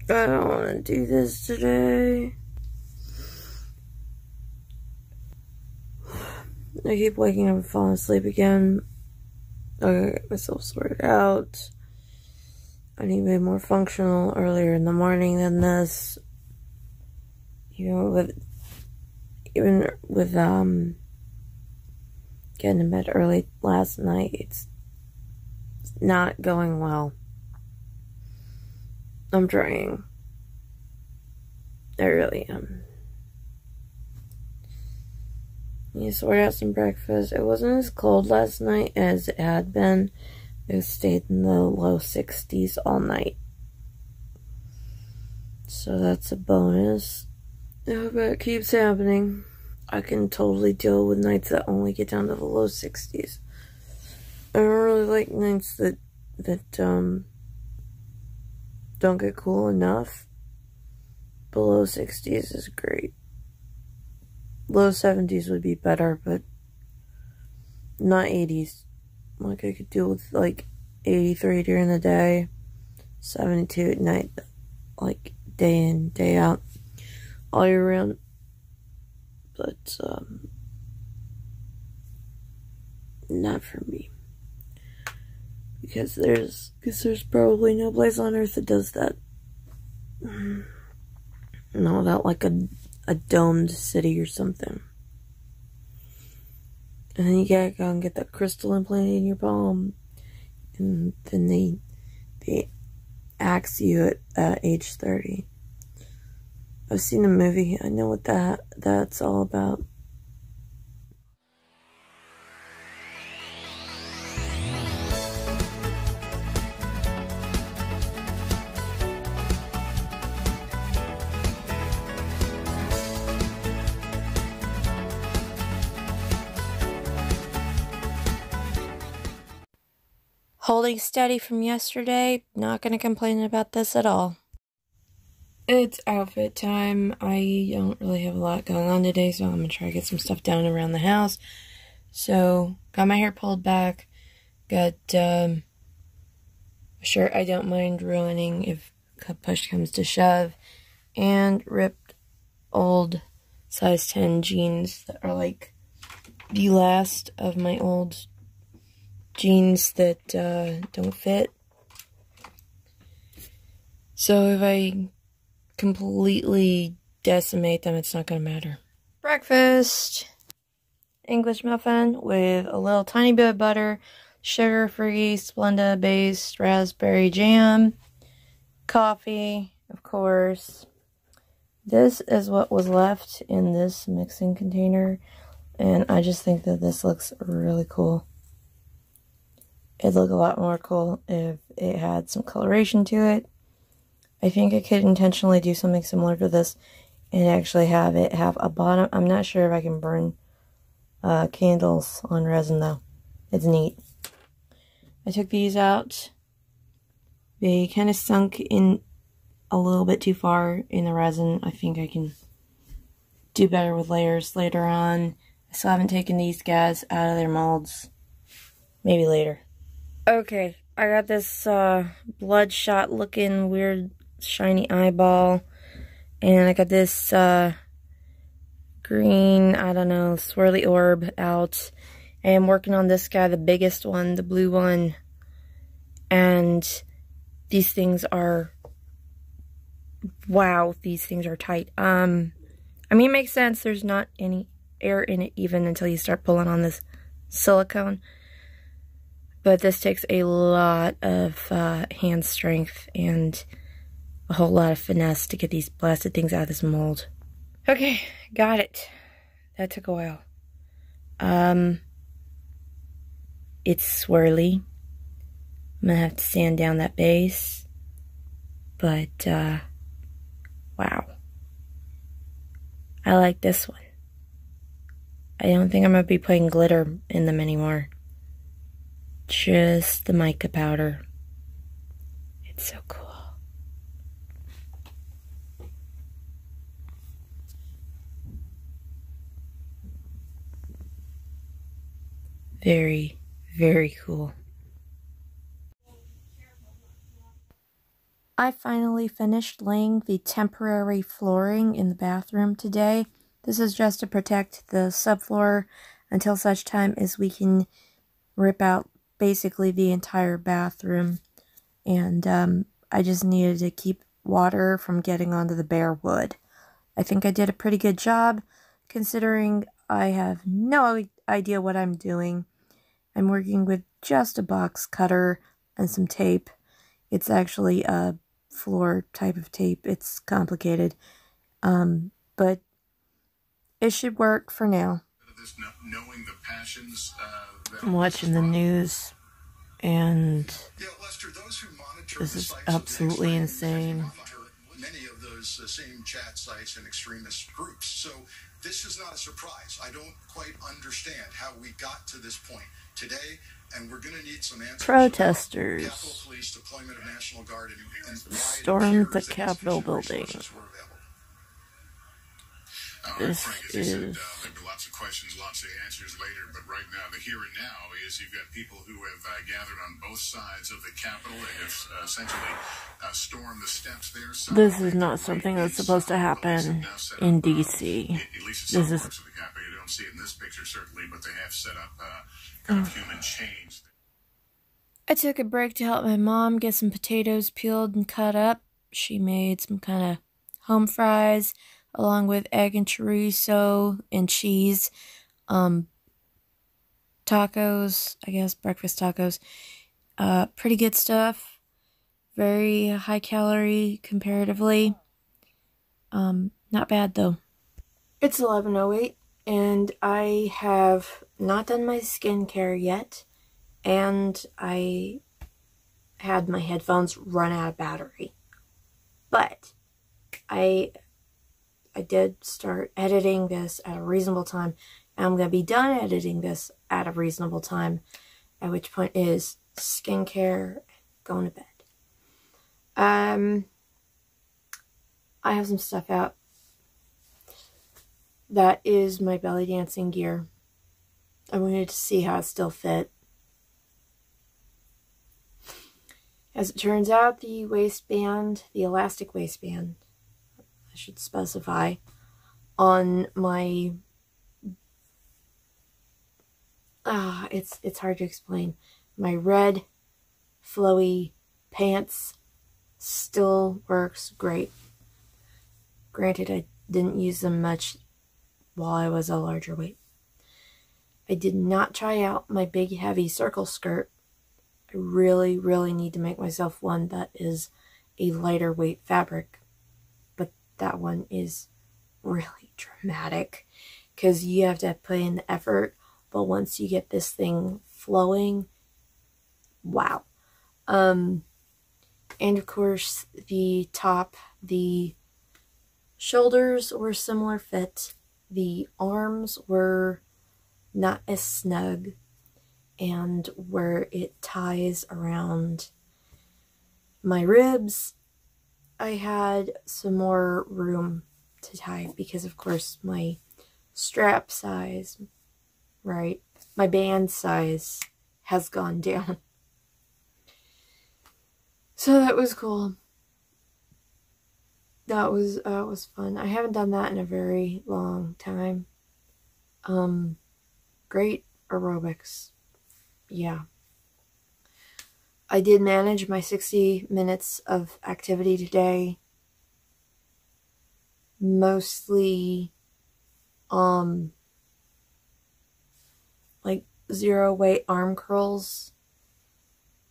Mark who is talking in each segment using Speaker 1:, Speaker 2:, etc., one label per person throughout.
Speaker 1: I don't want to do this today. I keep waking up and falling asleep again. I gotta get myself sorted out. I need to be more functional earlier in the morning than this. Even with getting in bed early last night, it's not going well. I'm trying. I really am. You sort out some breakfast. It wasn't as cold last night as it had been. It stayed in the low 60s all night. So that's a bonus. I hope it keeps happening. I can totally deal with nights that only get down to the low 60s. I don't really like nights that don't get cool enough. Below 60s is great. Low 70s would be better, but not 80s. Like, I could deal with, like, 83 during the day, 72 at night, like, day in, day out, all year round. But, not for me. Because there's probably no place on earth that does that. Not without, like, a domed city or something. And then you gotta go and get that crystal implanted in your palm. And then they axe you at age 30. I've seen a movie. I know what that's all about. Holding steady from yesterday, not going to complain about this at all. It's outfit time. I don't really have a lot going on today, so I'm going to try to get some stuff done around the house. So, got my hair pulled back, got a shirt I don't mind ruining if push comes to shove, and ripped old size 10 jeans that are like the last of my old jeans that don't fit. So if I completely decimate them, it's not gonna matter. Breakfast. English muffin with a little tiny bit of butter, sugar-free, Splenda-based raspberry jam, coffee, of course. This is what was left in this mixing container, and I just think that this looks really cool. It'd look a lot more cool if it had some coloration to it. I think I could intentionally do something similar to this and actually have it have a bottom. I'm not sure if I can burn candles on resin though. It's neat. I took these out. They kind of sunk in a little bit too far in the resin. I think I can do better with layers later on. I still haven't taken these guys out of their molds. Maybe later. Okay, I got this bloodshot looking weird shiny eyeball, and I got this green, I don't know, swirly orb out. I am working on this guy, the biggest one, the blue one, and these things are, wow, these things are tight. I mean, it makes sense, there's not any air in it even until you start pulling on this silicone. But this takes a lot of hand strength and a whole lot of finesse to get these blasted things out of this mold. Okay, got it. That took a while. It's swirly. I'm gonna have to sand down that base. But, wow. I like this one. I don't think I'm gonna be putting glitter in them anymore. Just the mica powder. It's so cool. Very, very cool. I finally finished laying the temporary flooring in the bathroom today. This is just to protect the subfloor until such time as we can rip out basically the entire bathroom. And I just needed to keep water from getting onto the bare wood. I think I did a pretty good job considering I have no idea what I'm doing. I'm working with just a box cutter and some tape. It's actually a floor type of tape. It's complicated, but it should work for now. I'm watching the news, and this is absolutely insane.
Speaker 2: Many of those same chat sites and extremist groups. So this is not a surprise. I don't quite understand how we got to this point today, and we're going to need some answers.
Speaker 1: Protesters
Speaker 2: Police deployment of National Guard and
Speaker 1: stormed the Capitol building. This is...
Speaker 2: There'll be lots of questions, lots of answers later, but right now, the here and now is you've got people who have gathered on both sides of the Capitol. They have essentially stormed the steps there.
Speaker 1: This is not something that's supposed to happen in D.C.
Speaker 2: At least in some parts of the Capitol. You don't see it in this picture, certainly, but they have set up kind of human chains.
Speaker 1: I took a break to help my mom get some potatoes peeled and cut up. She made some kind of home fries, along with egg and chorizo and cheese, tacos, I guess, breakfast tacos. Pretty good stuff. Very high calorie comparatively. Not bad though. It's 11:08 and I have not done my skincare yet, and I had my headphones run out of battery. But I did start editing this at a reasonable time. I'm going to be done editing this at a reasonable time, at which point is skincare, going to bed. I have some stuff out. That is my belly dancing gear. I wanted to see how it still fit. As it turns out, the waistband, the elastic waistband, I should specify, on my, it's hard to explain, my red flowy pants still works great. Granted, I didn't use them much while I was a larger weight. I did not try out my big heavy circle skirt. I really, really need to make myself one that is a lighter weight fabric. That one is really dramatic because you have to put in the effort, but once you get this thing flowing, wow. And of course the top, the shoulders were similar fit, the arms were not as snug, and where it ties around my ribs, I had some more room to tie because, of course, my strap size, right, my band size has gone down. So that was cool. That was fun. I haven't done that in a very long time. Great aerobics. Yeah. I did manage my 60 minutes of activity today. Mostly, like 0 weight arm curls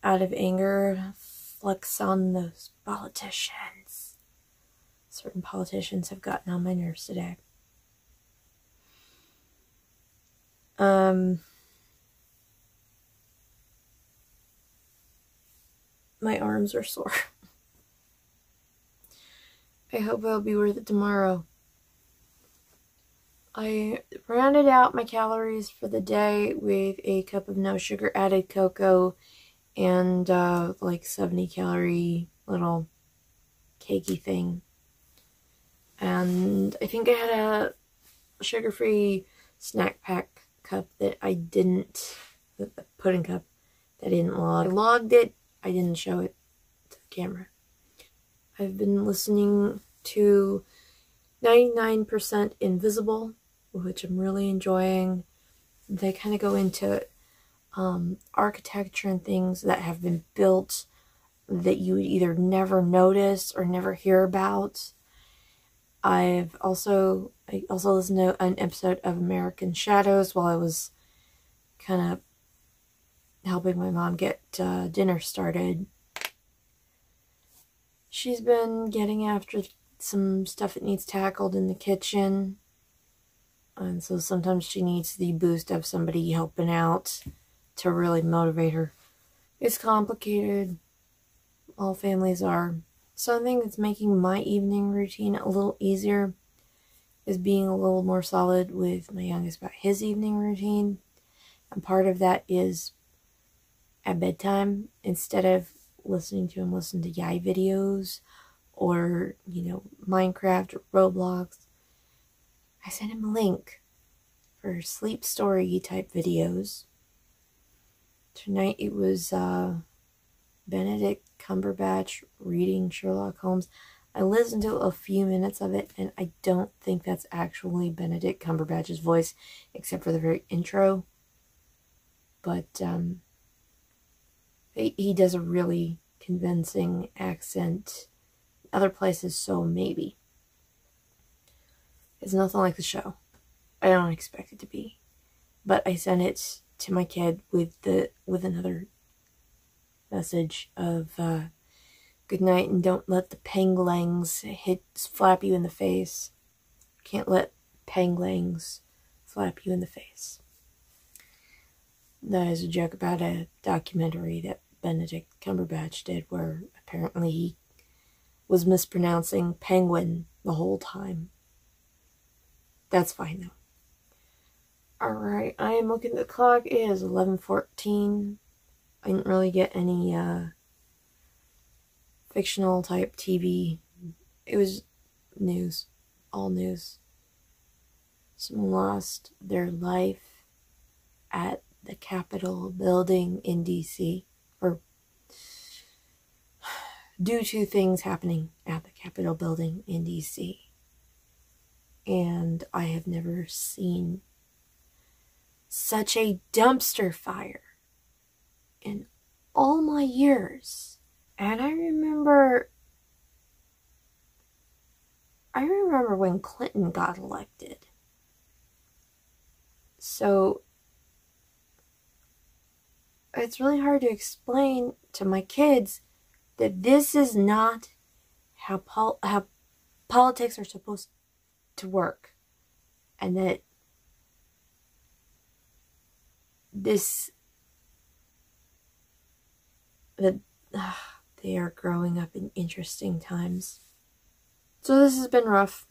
Speaker 1: out of anger. Flex on those politicians. Certain politicians have gotten on my nerves today. My arms are sore. I hope it'll be worth it tomorrow. I rounded out my calories for the day with a cup of no sugar added cocoa and like 70 calorie little cakey thing. And I think I had a sugar-free snack pack cup that I didn't, the pudding cup that I didn't log. I logged it, I didn't show it to the camera. I've been listening to 99% Invisible, which I'm really enjoying. They kind of go into architecture and things that have been built that you would either never notice or never hear about. I also listened to an episode of American Shadows while I was kind of helping my mom get dinner started. She's been getting after some stuff that needs tackled in the kitchen. And so sometimes she needs the boost of somebody helping out to really motivate her. It's complicated. All families are. Something that's making my evening routine a little easier is being a little more solid with my youngest about his evening routine. And part of that is at bedtime, instead of listening to him listen to Yai videos or, Minecraft or Roblox, I sent him a link for sleep story type videos. Tonight it was Benedict Cumberbatch reading Sherlock Holmes. I listened to a few minutes of it, and I don't think that's actually Benedict Cumberbatch's voice, except for the very intro. But he does a really convincing accent. Other places, so maybe. It's nothing like the show. I don't expect it to be. But I sent it to my kid with another message of good night, and don't let the panglangs flap you in the face. Can't let panglangs flap you in the face. That is a joke about a documentary that Benedict Cumberbatch did where apparently he was mispronouncing penguin the whole time. That's fine though. Alright, I am looking at the clock. It is 11:14. I didn't really get any fictional type TV. It was news. All news. Someone lost their life at the Capitol building in DC, or due to things happening at the Capitol building in DC. And I have never seen such a dumpster fire in all my years. And I remember when Clinton got elected. So it's really hard to explain to my kids that this is not how politics are supposed to work, and that they are growing up in interesting times. So this has been rough.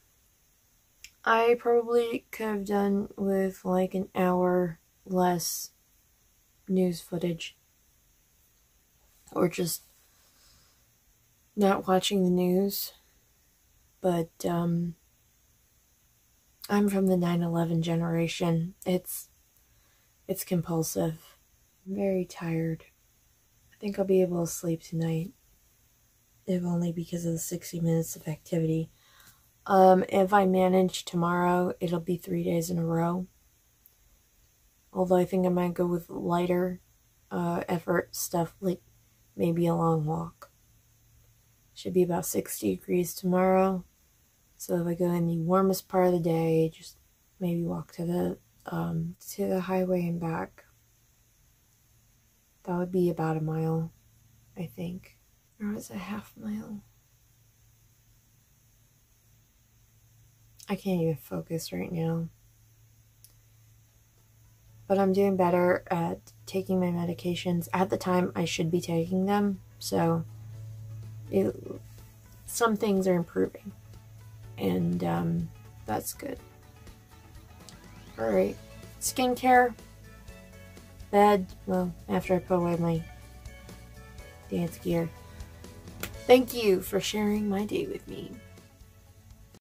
Speaker 1: I probably could have done with like an hour less news footage, or just not watching the news. But I'm from the 9/11 generation. It's compulsive. I'm very tired. I think I'll be able to sleep tonight, if only because of the 60 minutes of activity. If I manage tomorrow, it'll be 3 days in a row. Although I think I might go with lighter effort stuff, like maybe a long walk. Should be about 60 degrees tomorrow. So if I go in the warmest part of the day, just maybe walk to the highway and back. That would be about a mile, I think. Or is it half a mile? I can't even focus right now. But I'm doing better at taking my medications at the time I should be taking them. So some things are improving. And that's good. Alright. Skincare. Bed. Well, after I put away my dance gear. Thank you for sharing my day with me.